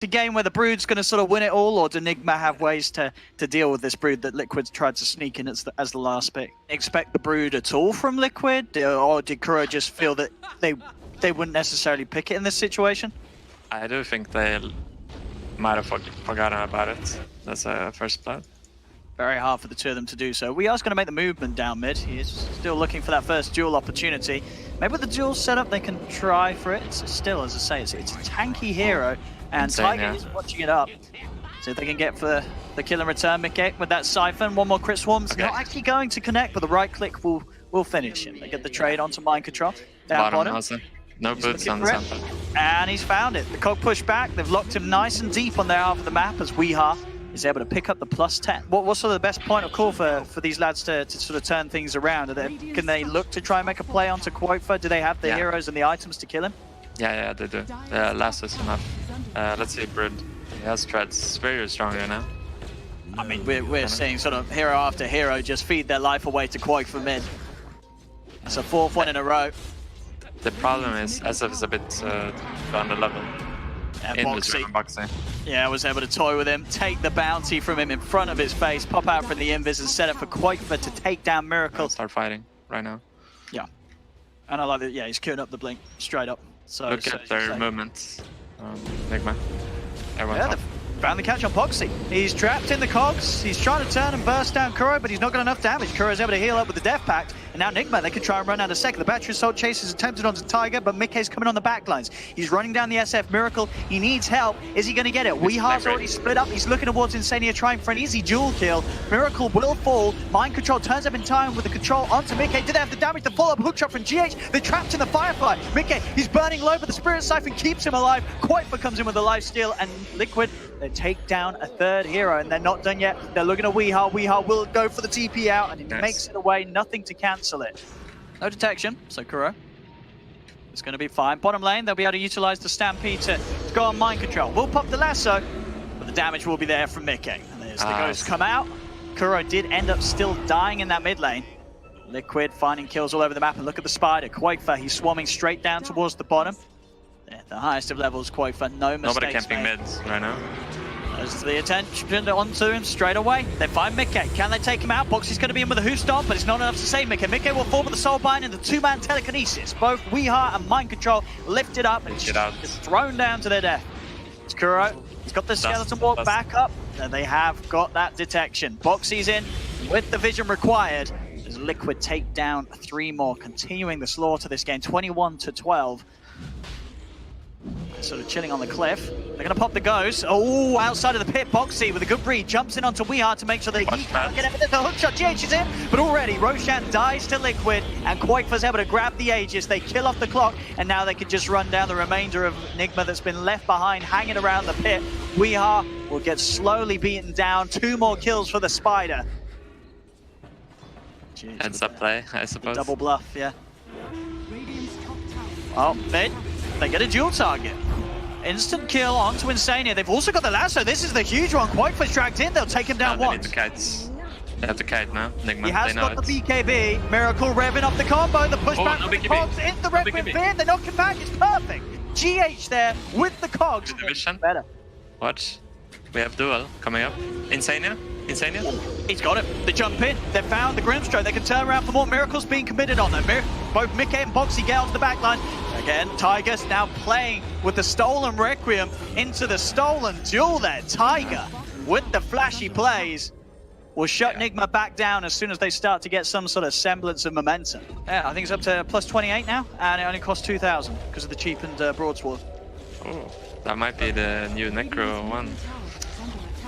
a game where the Brood's going to sort of win it all, or do NIGMA have ways to deal with this Brood that Liquid's tried to sneak in as the last pick? Expect the Brood at all from Liquid, or did Kuro just feel that they wouldn't necessarily pick it in this situation? I do think they might have forgotten about it. That's a first blood. Very hard for the two of them to do so. We are going to make the movement down mid. He's still looking for that first duel opportunity. Maybe with the duel setup, they can try for it. Still, as I say, it's a tanky hero. And Tiger is watching it up. So if they can get for the kill and return, Mickey, with that Siphon. One more crit swarm's not actually going to connect, but the right click will finish him. They get the trade onto mind control. Down bottom. No boots on the sample. And he's found it. The cog pushed back. They've locked him nice and deep on their half of the map as Weeha is able to pick up the +10. What's sort of the best point of call for these lads to sort of turn things around? Can they look to try and make a play onto Quofa? Do they have the heroes and the items to kill him? Yeah, they do. Last is enough. Let's see, Brood. He has treads. It's very strong right now. I mean, we're seeing sort of hero after hero just feed their life away to Quofa mid. It's a 4th one in a row. The problem is SF is a bit under level. Boxy. Yeah, I was able to toy with him, take the bounty from him in front of his face, pop out from the invis and set up for Quofa to take down Miracle. Start fighting right now. Yeah. And I like that, yeah, he's queuing up the blink straight up. So look at their movements. NIGMA. Everyone's up. Found the catch on Boxy. He's trapped in the cogs. He's trying to turn and burst down Kuro, but he's not got enough damage. Kuro's able to heal up with the Death Pact. And now NIGMA, they can try and run out a second. The Battery Assault Chase is attempted onto Tiger, but Mickey's coming on the backlines. He's running down the SF Miracle. He needs help. Is he going to get it? Weeha's already split up. He's looking towards Insania, trying for an easy duel kill. Miracle will fall. Mind Control turns up in time with the control onto Mickey. Did they have the damage to follow up hookshot from GH? They're trapped in the Firefly. Mickey, he's burning low, but the Spirit Siphon keeps him alive. Quofa comes in with a lifesteal, and Liquid, they take down a 3rd hero, and they're not done yet. They're looking at Weeha. Weeha will go for the TP out, and he makes it away. Nothing to cancel it. No detection, so Kuro is going to be fine. Bottom lane, they'll be able to utilize the Stampede to go on mind control. We'll pop the lasso, but the damage will be there from Mickey. And there's the ghost come out. Kuro did end up still dying in that mid lane. Liquid finding kills all over the map, and look at the spider. Quofa, he's swarming straight down towards the bottom. Yeah, the highest of levels, Quofa, no mistakes. Nobody camping mids right now. There's the attention onto him straight away. They find Mickey. Can they take him out? Boxy's going to be in with a hoof stomp, but it's not enough to save Mickey. Mickey will fall with the soul bind and the 2-man telekinesis. Both Weeha and Mind Control lifted up and just thrown down to their death. It's Kuro. He's got the skeleton walk back up, and they have got that detection. Boxy's in with the vision required. As Liquid take down 3 more, continuing the slaughter this game, 21-12. Sort of chilling on the cliff. They're going to pop the ghost. Oh, outside of the pit, Boxy with a good breed jumps in onto Weeha to make sure that he can't get it. The hookshot, GH is in, but already Roshan dies to Liquid, and Quofa's able to grab the Aegis. They kill off the clock, and now they can just run down the remainder of NIGMA that's been left behind, hanging around the pit. Weeha will get slowly beaten down. 2 more kills for the Spider. Heads up play, I suppose. Double bluff, yeah. Oh, mid. They get a dual target. Instant kill onto Insania. They've also got the lasso. This is the huge one. Quofa's dragged in. They'll take him down once. They need the kites. They have the kite now. NIGMA, he has got the BKB. Miracle revving up the combo. The pushback from the cogs into the red with fear. They knock him back. It's perfect. GH there with the cogs. Better. Watch. We have duel coming up. Insania. He's got it. They jump in. They found the Grimstroke. They can turn around for more. Miracles being committed on them. Both Mickey and Boxy get onto the backline. Again, Tiger's now playing with the stolen Requiem into the stolen duel there. Tiger, with the flashy plays, will shut NIGMA back down as soon as they start to get some sort of semblance of momentum. Yeah, I think it's up to +28 now, and it only costs 2,000 because of the cheapened Broadsword. Oh, that might be the new Necro one.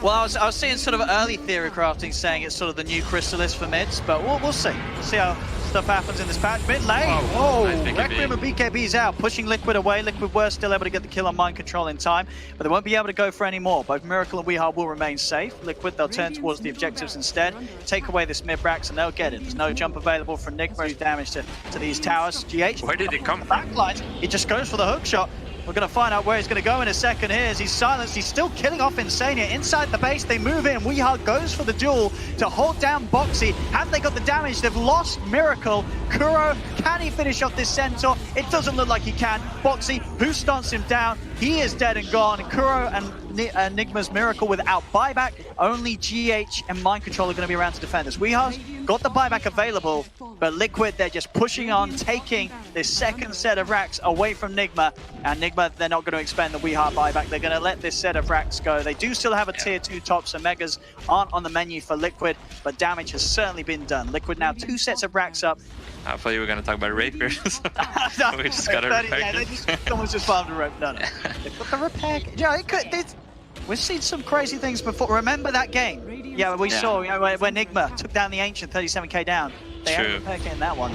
Well, I was seeing sort of early theory crafting saying it's sort of the new Chrysalis for mids, but we'll see. We'll see how stuff happens in this patch. Mid lane! Oh, nice Requiem and BKB's out, pushing Liquid away. Liquid were still able to get the kill on Mind Control in time, but they won't be able to go for any more. Both Miracle and Weeha will remain safe. Liquid, they'll turn towards the objectives instead, take away this mid-brax, and they'll get it. There's no jump available from NIGMA. Damage to these towers. GH. Where did he come from? Backlines. He just goes for the hook shot. We're going to find out where he's going to go in a second here as he's silenced. He's still killing off Insania. Inside the base, they move in. Weeha goes for the duel to hold down Boxy. Have they got the damage? They've lost Miracle. Kuro Can he finish off this Centaur? It doesn't look like he can. Boxy, who stunts him down? He is dead and gone. Kuro and NIGMA's Miracle without buyback. Only GH and Mind Control are going to be around to defend us. WeHa's got the buyback available, but Liquid, they're just pushing on, taking this second set of racks away from NIGMA. And NIGMA, they're not going to expend the WeHa buyback. They're going to let this set of racks go. They do still have a tier 2 top, so Megas aren't on the menu for Liquid, but damage has certainly been done. Liquid now 2 sets of racks up. I thought you were going to talk about rapiers. We just got a repair. Yeah, someone's just farmed a rope. No. They've got the repair. Yeah, we've seen some crazy things before. Remember that game? Yeah, we saw where NIGMA took down the Ancient 37k down. They had a repair kit in that one.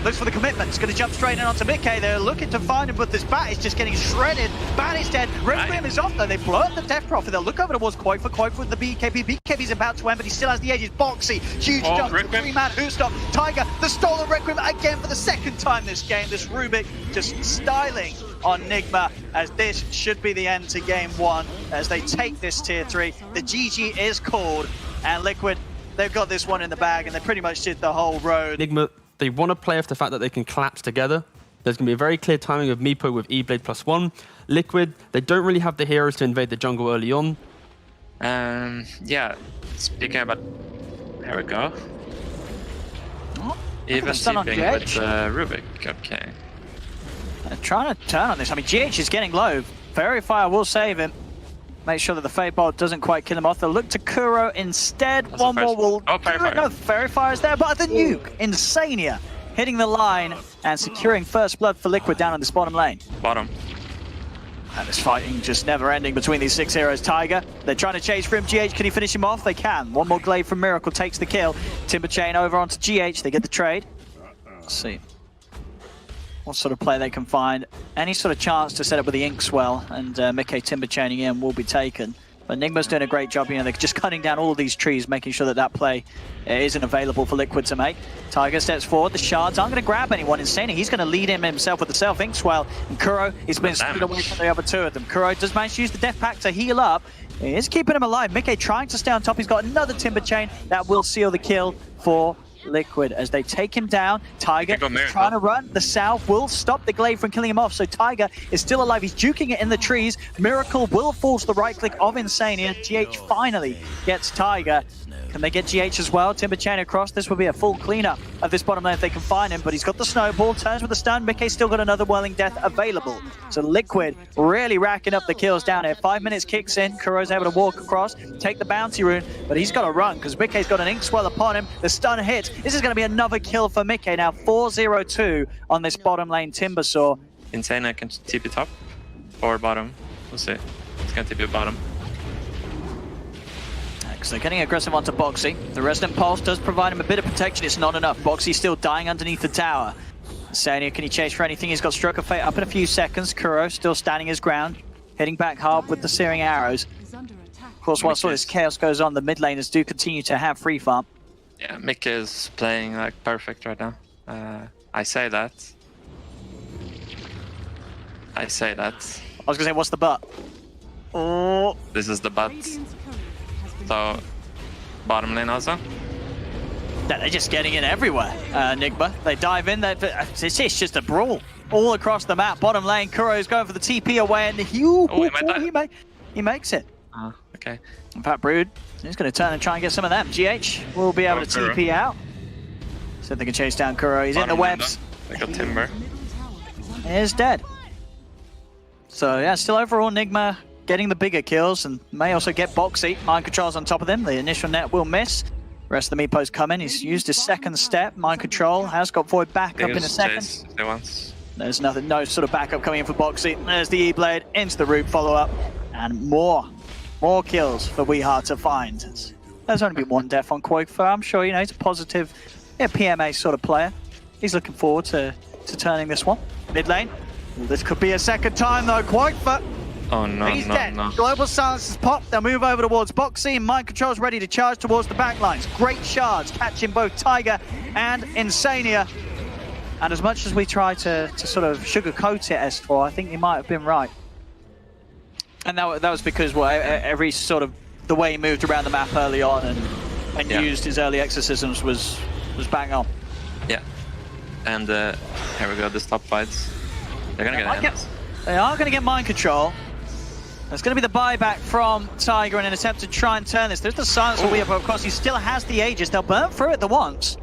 Looks for the commitment. It's going to jump straight in onto Mickey. They're looking to find him, but this Bat is just getting shredded. Bat is dead. Requiem is off though. They blurred the Death Prophet. They'll look over towards Quake with the BKB. BKB's about to end, but he still has the edges. Boxy, huge jump. 3-man Who-Stop. Tiger, the stolen Requiem again for the second time this game. This Rubik just styling on NIGMA, as this should be the end to game 1 as they take this tier 3. The GG is called, and Liquid, they've got this one in the bag, and they pretty much did the whole road. NIGMA, they want to play off the fact that they can collapse together. There's going to be a very clear timing of Meepo with E-Blade +1. Liquid, they don't really have the heroes to invade the jungle early on. Yeah, speaking about... There we go. Oh, even sleeping with Rubik, okay. They're trying to turn on this. I mean, GH is getting low. Verifier will save him. Make sure that the Fade Bolt doesn't quite kill him off. They'll look to Kuro instead. That's one more will... Oh, Verifier. No, Verifier's there, but the nuke. Insania hitting the line and securing first blood for Liquid down on this bottom lane. Bottom. And this fighting just never ending between these 6 heroes. Tiger, they're trying to chase for him. GH, can he finish him off? They can. One more glaive from Miracle takes the kill. Timber Chain over onto GH. They get the trade. Let's see what sort of play they can find. Any sort of chance to set up with the Inkswell and Mickey Timber Chaining in will be taken. But NIGMA's doing a great job. You know, they're just cutting down all of these trees, making sure that that play isn't available for Liquid to make. Tiger steps forward. The shards aren't going to grab anyone. Insane. He's going to lead him himself with the self Inkswell. And Kuro, he's been split away from the other 2 of them. Kuro does manage to use the Death Pack to heal up. He is keeping him alive. Mickey trying to stay on top. He's got another Timber Chain that will seal the kill for Liquid as they take him down. Tiger is trying to run. The South will stop the glaive from killing him off, so Tiger is still alive. He's juking it in the trees. Miracle will force the right click of Insania. GH finally gets Tiger. Can they get GH as well? Timber Chain across. This will be a full cleanup of this bottom lane if they can find him, but he's got the snowball, turns with the stun. Mickey's still got another Whirling Death available. So Liquid really racking up the kills down here. 5 minutes kicks in. Kuro's able to walk across, take the bounty rune, but he's got to run because Mickey's got an Inkswell upon him. The stun hits. This is going to be another kill for Mickey. Now 4-0-2 on this bottom lane Timbersaw. Insane, I can TP top or bottom. We'll see. It's going to TP bottom. So getting aggressive onto Boxy. The Resident Pulse does provide him a bit of protection. It's not enough. Boxy's still dying underneath the tower. Insania, can he chase for anything? He's got Stroke of Fate up in a few seconds. Kuro still standing his ground, hitting back hard with the Searing Arrows. Of course, whilst all this chaos goes on, the mid laners do continue to have free farm. Yeah, Mick is playing like perfect right now. I say that. I was going to say, what's the but? Oh. This is the but. So, bottom lane also? Yeah, they're just getting in everywhere, NIGMA. They dive in, it's just a brawl all across the map. Bottom lane, Kuro's going for the TP away, and he makes it. Okay. In fact, Brood, he's going to turn and try and get some of them. GH will be able to TP out. So they can chase down Kuro. He's in the webs. They got Timber. He is dead. So yeah, still overall NIGMA getting the bigger kills and may also get Boxy. Mind Control's on top of them. The initial net will miss. The rest of the Meepos come in. He's used his second step. Mind Control has got Void back up in a second. There's nothing, no sort of backup coming in for Boxy. There's the E-Blade into the root follow-up. And more kills for WeHa to find. There's only been one death on Quake, I'm sure, you know, he's a positive PMA sort of player. He's looking forward to turning this one. Mid lane. Well, this could be a second time though, Quake. Oh no, he's dead. Global Silence has popped. They'll move over towards Boxy, and Mind Control's ready to charge towards the backlines. Great shards, catching both Tiger and Insania. And as much as we try to sort of sugarcoat it, S4, I think you might have been right. And that was because every sort of the way he moved around the map early on and used his early exorcisms was bang on. Yeah. And here we go, the stop fights. They're gonna get hit. They are going to get mind control. There's going to be the buyback from Tiger in an attempt to try and turn this. There's the silence of Weehaw, but of course he still has the Aegis. They'll burn through it the once.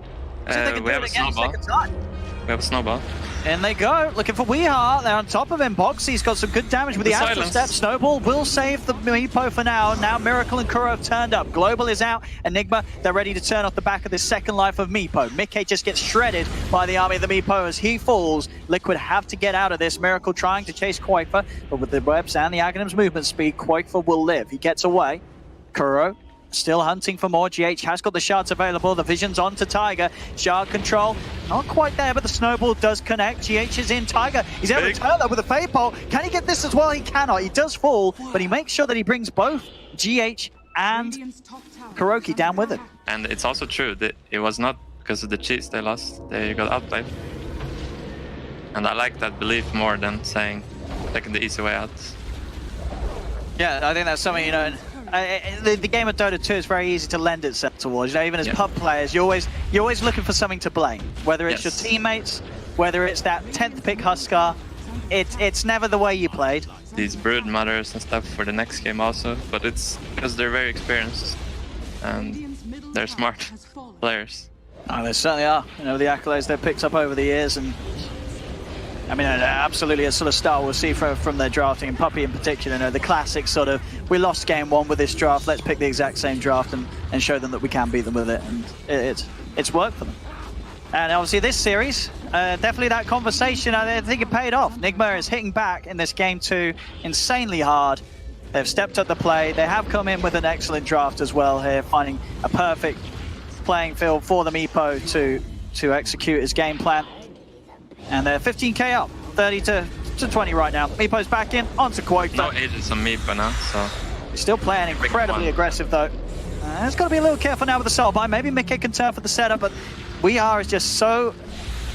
We have a snowball. We have a snowball. In they go, looking for Weehaw. They're on top of him. Boxy's got some good damage with the Astral Step. Snowball will save the Meepo for now. Now Miracle and Kuro have turned up. Global is out. Enigma, they're ready to turn off the back of this second life of Meepo. Mickey just gets shredded by the army of the Meepo as he falls. Liquid have to get out of this. Miracle trying to chase Quaker, but with the webs and the Aghanim's movement speed, Quaker will live. He gets away. Kuro still hunting for more. GH has got the shards available. The vision's on to Tiger. Shard control, not quite there, but the snowball does connect. GH is in. Tiger, he's able to turn that with a fade pole. Can he get this as well? He cannot. He does fall, but he makes sure that he brings both GH and Kuroki down with him. And it's also true that it was not because of the cheats they lost. They got outplayed. And I like that belief more than saying taking the easy way out. Yeah, I think that's something, you know, the game of Dota 2 is very easy to lend itself towards. You know, even as pub players, you're always looking for something to blame. Whether it's your teammates, whether it's that 10th pick Huskar, it's never the way you played. These brood mothers and stuff for the next game also, but it's because they're very experienced and they're smart players. Oh, they certainly are. You know, the accolades they've picked up over the years, and I mean, absolutely a sort of style we'll see from their drafting, and Puppy in particular, you know, the classic sort of, we lost game one with this draft, let's pick the exact same draft and show them that we can beat them with it, and it's worked for them. And obviously this series, definitely that conversation, I think it paid off. NIGMA is hitting back in this game 2 insanely hard. They've stepped up the play, they have come in with an excellent draft as well here, finding a perfect playing field for the Meepo to execute his game plan. And they're 15k up, 30 to 20 right now. Meepo's back in, onto Quaker. No Aegis on Meepo now, so... He's still playing incredibly aggressive though. He's got to be a little careful now with the soul bind. Maybe Mickey can turn for the setup, but Weehaw is just so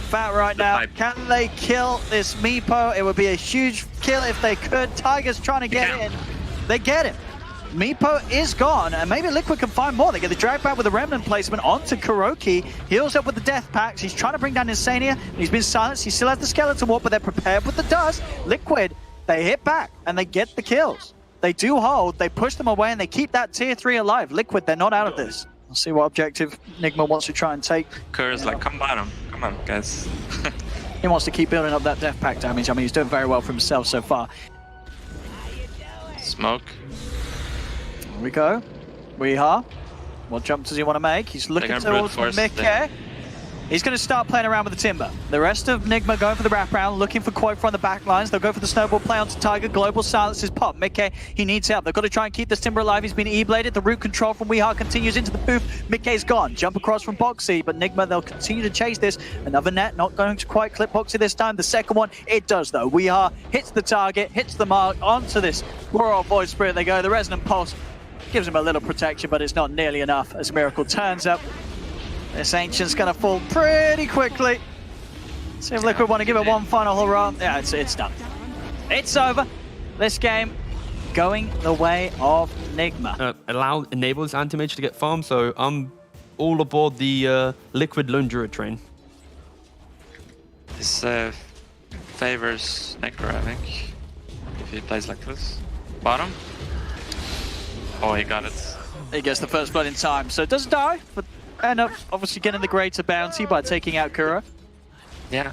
fat right now. Can they kill this Meepo? It would be a huge kill if they could. Tiger's trying to get in. They get him. Meepo is gone, and maybe Liquid can find more. They get the drag back with the Remnant placement onto Kuroki. Heals up with the Death Packs. He's trying to bring down Insania, and he's been silenced. He still has the Skeleton Warp, but they're prepared with the dust. Liquid, they hit back, and they get the kills. They do hold, they push them away, and they keep that tier 3 alive. Liquid, they're not out of this. We'll see what objective NIGMA wants to try and take. Kerr's like, come bottom. Come on, guys. He wants to keep building up that Death Pack damage. I mean, he's doing very well for himself so far. Smoke. Here we go. Weehaw. What jump does he want to make? He's looking towards Mickey. He's going to start playing around with the Timber. The rest of NIGMA going for the wraparound, looking for Quaker on the back lines. They'll go for the snowball play onto Tiger. Global silences pop. Mickey, he needs help. They've got to try and keep this Timber alive. He's been E-bladed. The root control from Weehaw continues into the booth. Mickey's gone. Jump across from Boxy, but NIGMA, they'll continue to chase this. Another net, not going to quite clip Boxy this time. The second one, it does though. Weehaw hits the target, hits the mark onto this Royal Void Spirit. They go. The Resonant Pulse gives him a little protection, but it's not nearly enough as Miracle turns up. This Ancient's going to fall pretty quickly. See if Liquid want to give it one final hurrah. Yeah, it's done. It's over. This game going the way of NIGMA. Enables anti-mage to get farmed, so I'm all aboard the Liquid Lone Druid train. This favors Necro, I think, if he plays like this. Bottom. Oh, he got it. He gets the first blood in time, so it doesn't die, but end up obviously getting the greater bounty by taking out Kuro. Yeah.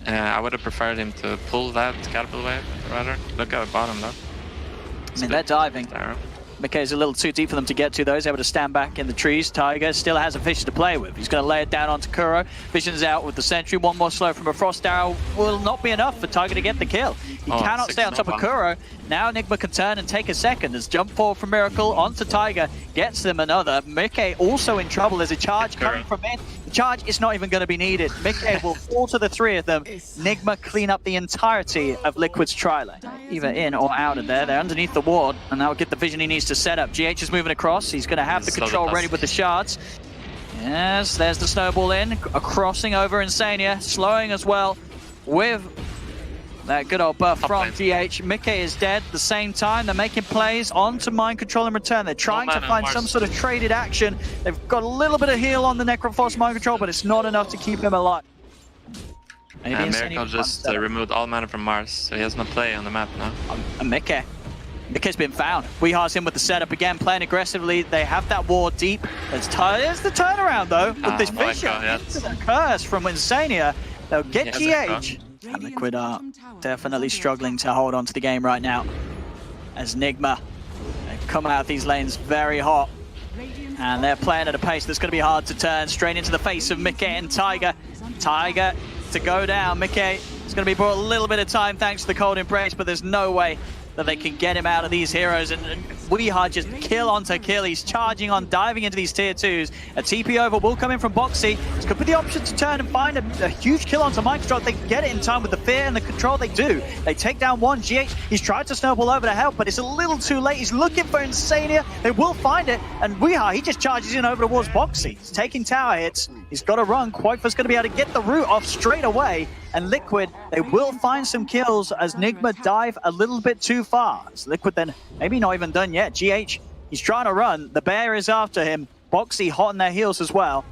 I would have preferred him to pull that Caterpillar wave, rather. Look at the bottom, though. I mean, they're diving. Mickey's a little too deep for them to get to, though. He's able to stand back in the trees. Tiger still has a Vision to play with. He's going to lay it down onto Kuro. Vision's out with the Sentry. One more slow from a Frost Arrow will not be enough for Tiger to get the kill. He cannot stay on top of Kuro. Now NIGMA can turn and take a second. As jump forward from Miracle onto Tiger. Gets them another. Mickey also in trouble. There's a charge coming from in. The charge is not even going to be needed. Mickey will fall to the 3 of them. NIGMA clean up the entirety of Liquid's tri-lane. Either in or out of there. They're underneath the ward, and that will get the vision he needs to set up. GH is moving across. He's going to have the control ready with the shards. Yes, there's the snowball in. A crossing over Insania. Slowing as well with that good old buff from GH. Mickey is dead at the same time. They're making plays onto Mind Control in return. They're trying to find some sort of traded action. They've got a little bit of heal on the Necroforce Mind Control, but it's not enough to keep him alive. Maybe And Insania Miracle just removed all mana from Mars, so he has no play on the map now. And Mickey's been found. Weehar's in with the setup again, playing aggressively. They have that ward deep. There's the turnaround though with this Fisher. Into the curse from Insania. They'll get GH. And Liquid are definitely struggling to hold on to the game right now. As NIGMA, they come out of these lanes very hot. And they're playing at a pace that's going to be hard to turn. Straight into the face of Mickey and Tiger. Tiger to go down. Mickey is going to be brought a little bit of time thanks to the cold embrace, but there's no way that they can get him out of these heroes. And Weehar just kill onto kill. He's charging on, diving into these tier 2s. A TP over will come in from Boxy. This could be the option to turn and find a huge kill onto Microstrike. They can get it in time with the fear and the control they do. They take down one. GH, he's tried to snowball over to help, but it's a little too late. He's looking for Insania. They will find it. And Weehar, he just charges in over towards Boxy. He's taking tower hits. He's got to run. Quaifa's going to be able to get the root off straight away. And Liquid, they will find some kills as NIGMA dive a little bit too far. As Liquid then maybe not even done yet. GH, he's trying to run. The bear is after him. Boxy hot on their heels as well.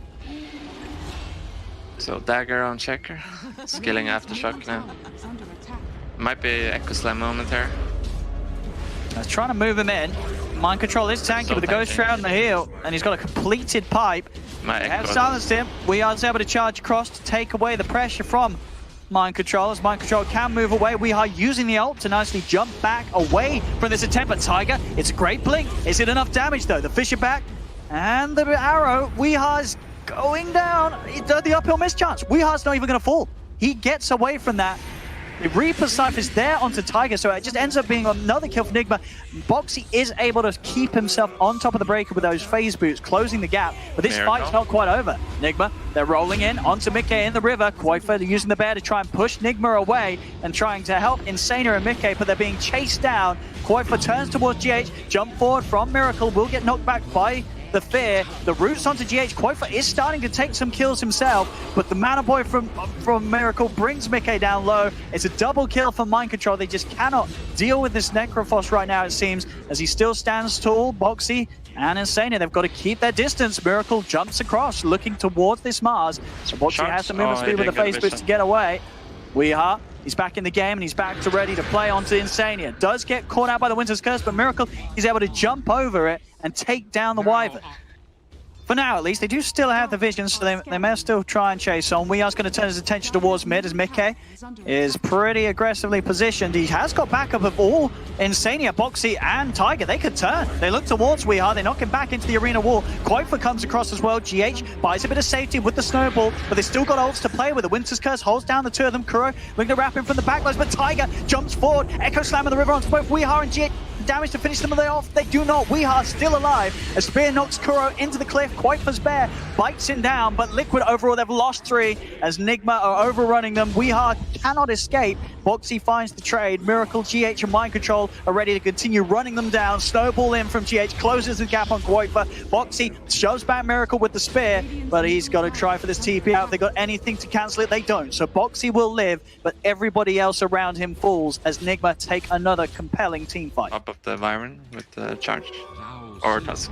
So Dagger on Checker. Skilling Aftershock now. Might be Echo Slam moment here. He's trying to move him in. Mind Control is tanky with the Ghost Shroud on the heel. And he's got a completed pipe. They have silenced him. We are able to charge across to take away the pressure from Mind Control, as Mind Control can move away. We are using the ult to nicely jump back away from this attempt. But Tiger, it's a great blink. Is it enough damage though? The Fisher back and the arrow. Weehar's going down. The uphill mischance. Weehar's not even going to fall. He gets away from that. The Reaper Scythe is there onto Tiger, so it just ends up being another kill for NIGMA. Boxy is able to keep himself on top of the breaker with those phase boots, closing the gap. But this fight's not quite over. NIGMA, they're rolling in onto Mickey in the river. Quaifa using the bear to try and push NIGMA away and trying to help Insania and Mickey, but they're being chased down. Quaifa turns towards GH, jump forward from Miracle, will get knocked back by the fear. The roots onto GH. Quaifa is starting to take some kills himself, but the Mana Boy from Miracle brings Mickey down low. It's a double kill for Mind Control. They just cannot deal with this Necrophos right now, it seems, as he still stands tall. Boxy and Insania, they've got to keep their distance. Miracle jumps across, looking towards this Mars. So Boxy has to move speed with the face boots to get away. Weehar, he's back in the game and he's back to ready to play onto Insania. Does get caught out by the Winter's Curse, but Miracle, he's able to jump over it and take down the Wyvern. For now, at least, they do still have the vision, so they may still try and chase on. Weehar's going to turn his attention towards mid as Mickey is pretty aggressively positioned. He has got backup of all Insania, Boxy, and Tiger. They could turn. They look towards Weehar. They knock him back into the arena wall. Quaifa comes across as well. GH buys a bit of safety with the snowball, but they still got ults to play with. The Winter's Curse holds down the two of them. Kuro looking to wrap him from the backlogs, but Tiger jumps forward. Echo Slam in the river onto both Weehar and GH. Damage to finish them off. They do not. Weehar still alive. A spear knocks Kuro into the cliff. Quaifa's bear bites him down, but Liquid overall, they've lost 3 as NIGMA are overrunning them. Weehar cannot escape. Boxy finds the trade. Miracle, GH, and Mind Control are ready to continue running them down. Snowball in from GH, closes the gap on Quaifa. Boxy shoves back Miracle with the spear, but he's got to try for this TP out. If they got anything to cancel it, they don't. So Boxy will live, but everybody else around him falls as NIGMA take another compelling team fight. Up of the Wyvern with the charge or Tusk.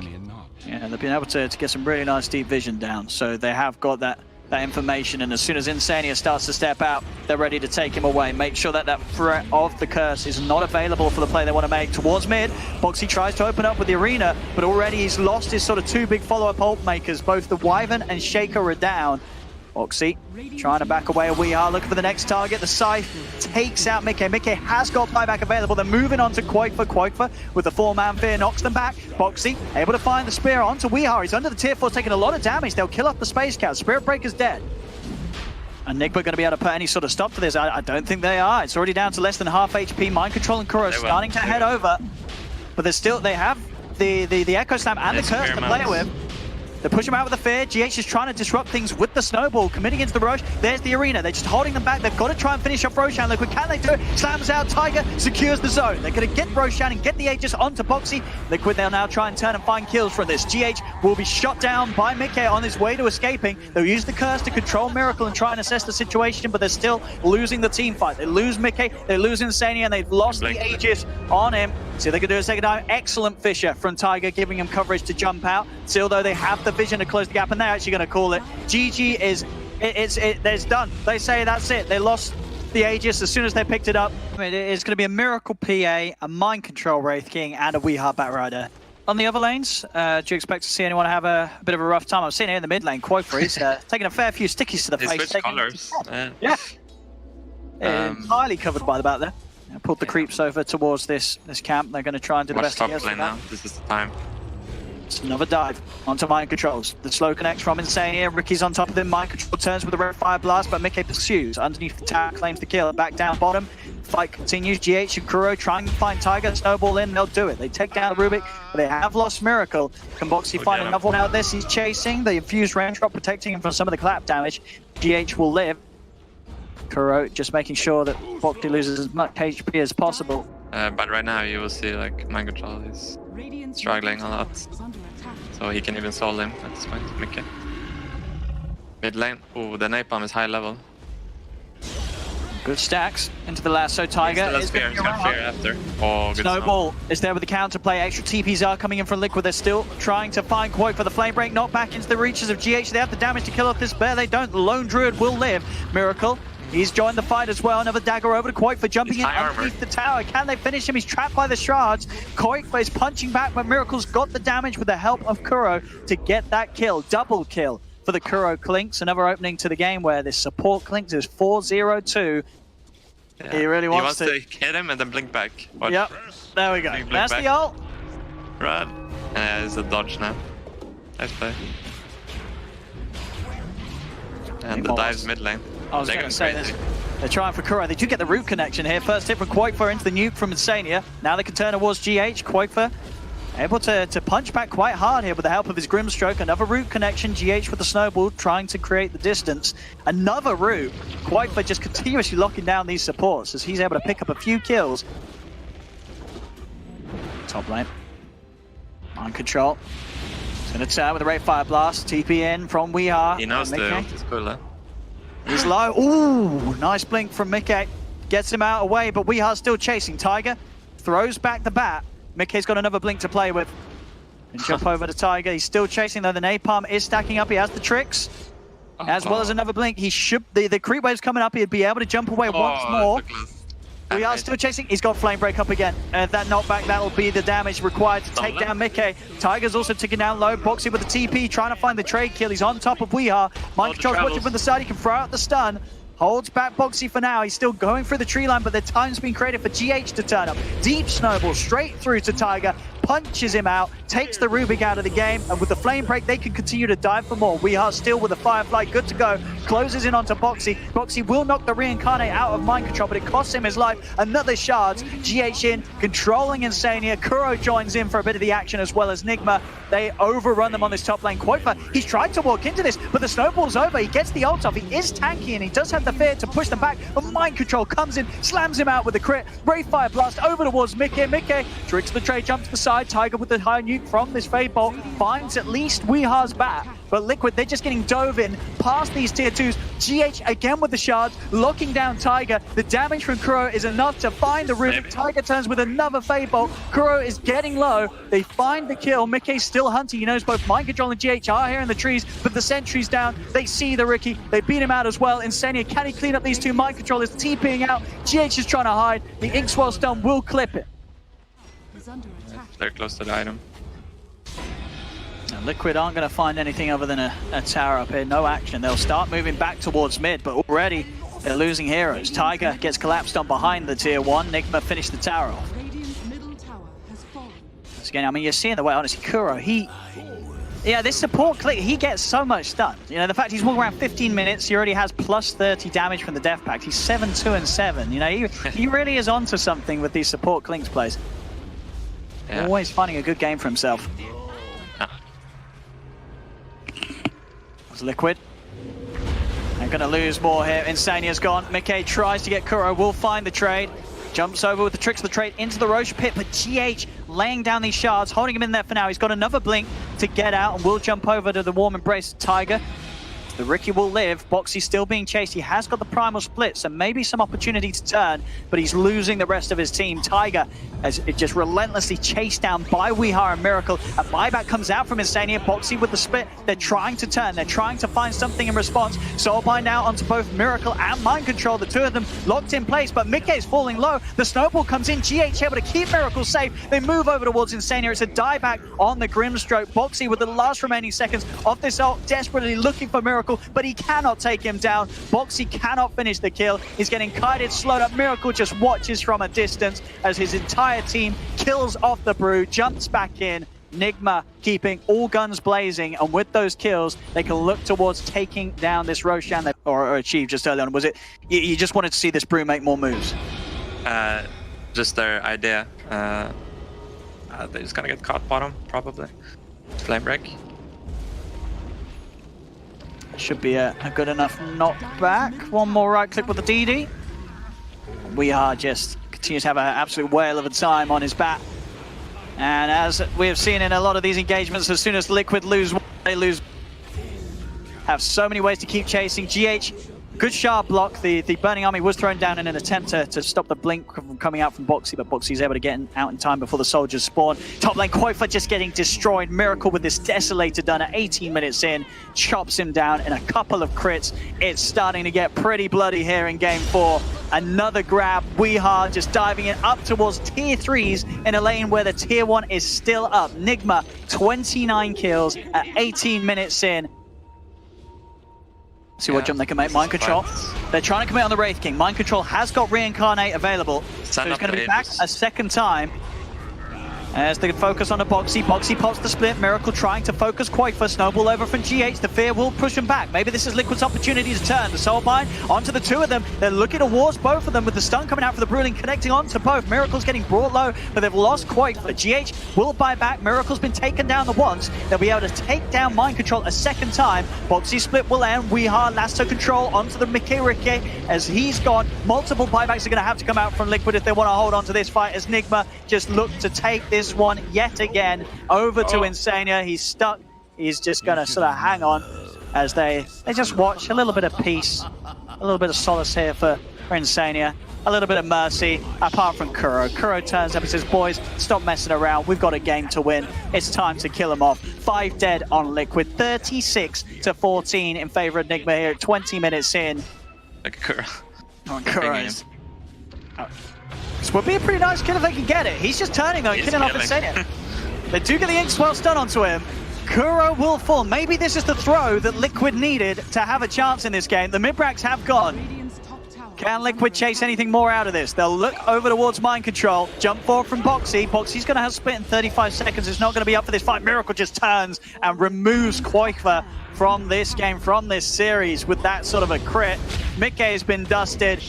Yeah, they've been able to get some really nice deep vision down, so they have got that information, and as soon as Insania starts to step out, they're ready to take him away. Make sure that threat of the curse is not available for the play they want to make towards mid. Boxy tries to open up with the arena, but already he's lost his sort of 2 big follow-up ult makers. Both the Wyvern and Shaker are down. Boxy trying to back away. Weehar looking for the next target. The Scythe takes out Mickey. Mickey has got buyback available. They're moving on to Quaifa. Quaifa with the 4-man fear knocks them back. Boxy able to find the spear onto Weehar. He's under the tier 4, taking a lot of damage. They'll kill off the Space Cat. Spirit Breaker's dead. And NIGMA going to be able to put any sort of stop to this? I don't think they are. It's already down to less than half HP. Mind Control and Kuro starting to head over. But they have the Echo Slam and the Curse to play with. They push him out with the fear. GH is trying to disrupt things with the snowball, committing into the Roche. There's the arena. They're just holding them back. They've got to try and finish off Roshan. Liquid, can they do it? Slams out. Tiger secures the zone. They're going to get Roshan and get the Aegis onto Boxy. Liquid, they'll now try and turn and find kills from this. GH will be shot down by Mickey on his way to escaping. They'll use the curse to control Miracle and try and assess the situation, but they're still losing the team fight. They lose Mickey, they lose Insania, and they've lost the Aegis on him. See if they can do a second time. Excellent Fisher from Tiger, giving him coverage to jump out. Still, though, they have the vision to close the gap, and they're actually going to call it. GG is It's done. They say that's it. They lost the Aegis as soon as they picked it up. I mean, it's going to be a Miracle PA, a Mind Control Wraith King, and a Weehaw Batrider. On the other lanes, do you expect to see anyone have a bit of a rough time? I've seen it in the mid lane. Quoifer, he's taking a fair few stickies to the face. Switch colors. Highly covered by the back there. Pulled the creeps over towards this camp. They're going to try and do the best top to get lane now. This is the time. It's another dive onto Mind Controls. The slow connects from Insane here. Ricky's on top of him. Mind Control turns with a red fire blast, but Mickey pursues. Underneath the tower, claims the kill. Back down bottom. Fight continues. GH and Kuro trying to find Tiger. Snowball in. They'll do it. They take down Rubik, but they have lost Miracle. Can Boxy find another one out this? He's chasing. The infused raindrop protecting him from some of the clap damage. GH will live. Kuro just making sure that Boxy loses as much HP as possible. But right now you will see like Mind Control is struggling a lot. So he can even solo him at this point. Okay. Mid lane. Ooh, the napalm is high level. Good stacks into the lasso. Tiger is going to fear after. Oh, good Snowball is there with the counterplay. Extra TPs are coming in from Liquid. They're still trying to find Quote for the flame break. Not back into the reaches of GH. They have the damage to kill off this bear. They don't. Lone Druid will live. Miracle. He's joined the fight as well. Another dagger over to Quoit for jumping in underneath the tower. Can they finish him? He's trapped by the shards. Quoit is punching back, but Miracle's got the damage with the help of Kuro to get that kill. Double kill for the Kuro Clinks. Another opening to the game where this support Clinks is 4-0-2. Yeah. He really wants to hit him and then blink back. Watch. Yep, there we go. That's back. The ult. Run. It's a dodge now. Nice play. And the dive's mid lane. I was going to say this. They're trying for Kuro. They do get the root connection here. First hit from Quoifer into the nuke from Insania. Now they can turn towards GH. Quoifer able to punch back quite hard here with the help of his Grimstroke. Another root connection. GH with the snowball trying to create the distance. Another root. Quoifer just continuously locking down these supports as he's able to pick up a few kills. Top lane. Mind Control. He's going to turn with a Ray Fire Blast. TP in from Weehaw. He knows the ult is cooler. He's low. Ooh, nice blink from Mickey. Gets him out away, but Weeha's still chasing. Tiger throws back the bat. Mickey's got another blink to play with. And jump over to Tiger. He's still chasing though. The napalm is stacking up. He has the tricks. As well as another blink. He should the creep wave's coming up. He'd be able to jump away once more. We are still chasing. He's got flame break up again. That knockback, that will be the damage required to take down Mickey. Tiger's also ticking down low. Boxy with the TP, trying to find the trade kill. He's on top of Weehaw. Mind Control's watching from the side. He can throw out the stun. Holds back Boxy for now. He's still going through the tree line, but the time's been created for GH to turn up. Deep snowball straight through to Tiger. Punches him out, takes the Rubik out of the game, and with the flame break, they can continue to dive for more. Weehaw still with the Firefly, good to go. Closes in onto Boxy. Boxy will knock the Reincarnate out of Mind Control, but it costs him his life. Another shards. GH in, controlling Insania. Kuro joins in for a bit of the action as well as NIGMA. They overrun them on this top lane. Quoifer, he's tried to walk into this, but the snowball's over. He gets the ult off. He is tanky, and he does have the fear to push them back, but Mind Control comes in, slams him out with the crit. Ray Fire Blast over towards Mickey. Mickey tricks the trade, jumps to the side. Tiger with the high nuke from this Fade Bolt finds at least Weeha's bat, but Liquid, they're just getting dove in past these tier 2s. GH again with the shards, locking down Tiger. The damage from Kuro is enough to find the Rubik. Tiger turns with another Fade Bolt. Kuro is getting low. They find the kill. Mickey's still hunting. He knows both Mind Control and GH are here in the trees, but the sentry's down. They see the Ricky. They beat him out as well. Insania, can he clean up these two? Mind Control is TPing out. GH is trying to hide. The Inkswell stun will clip it. They're close to the item. And Liquid aren't going to find anything other than a tower up here. No action. They'll start moving back towards mid, but already they're losing heroes. Tiger gets collapsed on behind the tier 1. NIGMA finished the tower off. Again, I mean, you're seeing the way, honestly, Kuro, yeah, this support click, he gets so much stun. You know, the fact he's walking around 15 minutes, he already has plus 30 damage from the Death Pact. He's 7-2-7. You know, he really is onto something with these support Clinks plays. Yeah. Always finding a good game for himself. It's Liquid. They're going to lose more here. Insania's gone. Mickey tries to get Kuro. Will find the trade. Jumps over with the tricks of the trade into the Roche pit, but GH laying down these shards, holding him in there for now. He's got another blink to get out and will jump over to the warm embrace. Tiger The Riki will live. Boxy's still being chased. He has got the primal split, so maybe some opportunity to turn, but he's losing the rest of his team. Tiger as it just relentlessly chased down by Weeha and Miracle. A buyback comes out from Insania. Boxy with the split. They're trying to turn. They're trying to find something in response. Soulbind now onto both Miracle and Mind Control. The two of them locked in place, but Mickey is falling low. The snowball comes in. GH able to keep Miracle safe. They move over towards Insania. It's a dieback on the Grimstroke. Boxy with the last remaining seconds of this ult, desperately looking for Miracle, but he cannot take him down. Boxy cannot finish the kill. He's getting kited, slowed up. Miracle just watches from a distance as his entire team kills off the Brew, jumps back in. NIGMA keeping all guns blazing, and with those kills, they can look towards taking down this Roshan or achieve just early on. Was it you just wanted to see this Brew make more moves? Just their idea. They're just gonna get caught bottom, probably. Flame break. Should be a good enough knockback. One more right click with the DD. Weeha just continues to have an absolute whale of a time on his bat. And as we have seen in a lot of these engagements, as soon as Liquid lose one, they lose. Have so many ways to keep chasing. GH, good sharp block. The Burning Army was thrown down in an attempt to stop the blink from coming out from Boxy, but Boxy's able to get out in time before the soldiers spawn. Top lane, Koifa just getting destroyed. Miracle with this Desolator done at 18 minutes in, chops him down in a couple of crits. It's starting to get pretty bloody here in game 4. Another grab. Weeha just diving in up towards tier 3s in a lane where the tier 1 is still up. NIGMA, 29 kills at 18 minutes in. See what jump they can make. Mind Control. They're trying to commit on the Wraith King. Mind Control has got Reincarnate available, so he's going to be back a second time. As they focus on the Boxy. Boxy pops the split. Miracle trying to focus Koifa. Snowball over from GH. The fear will push him back. Maybe this is Liquid's opportunity to turn. The Soulbind onto the two of them. They're looking towards both of them with the stun coming out for the Brewling, connecting onto both. Miracle's getting brought low, but they've lost Koifa. GH will buy back. Miracle's been taken down the once. They'll be able to take down Mind Control a second time. Boxy split will end. Weeha lasso control onto the Mickey as he's gone. Multiple buybacks are going to have to come out from Liquid if they want to hold on to this fight, as NIGMA just look to take this one yet again over to Insania. He's stuck. He's just going to sort of hang on as they just watch. A little bit of peace, a little bit of solace here for Insania, a little bit of mercy apart from Kuro. Kuro turns up and says, boys, stop messing around. We've got a game to win. It's time to kill him off. 5 dead on Liquid, 36-14 in favor of NIGMA here at 20 minutes in. Like Kuro. Oh, Kuro's. This would be a pretty nice kill if they can get it. He's just turning though, killing off Insania. They do get the Ink Swell stun onto him. Kuro will fall. Maybe this is the throw that Liquid needed to have a chance in this game. The mid-bracks have gone. Can Liquid chase anything more out of this? They'll look over towards Mind Control. Jump forward from Boxy. Boxy's going to have split in 35 seconds. It's not going to be up for this fight. Miracle just turns and removes Koifa from this game, from this series with that sort of a crit. Mickey has been dusted.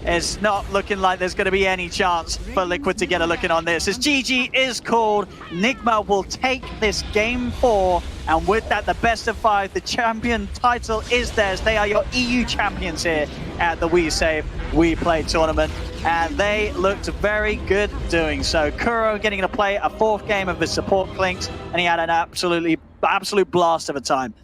It's not looking like there's going to be any chance for Liquid to get a look in on this. As GG is called, NIGMA will take this game 4, and with that, the best of 5, the champion title is theirs. They are your EU champions here at the WeSave WePlay tournament, and they looked very good doing so. Kuro getting to play a 4th game of his support Clinks, and he had an absolute blast of a time.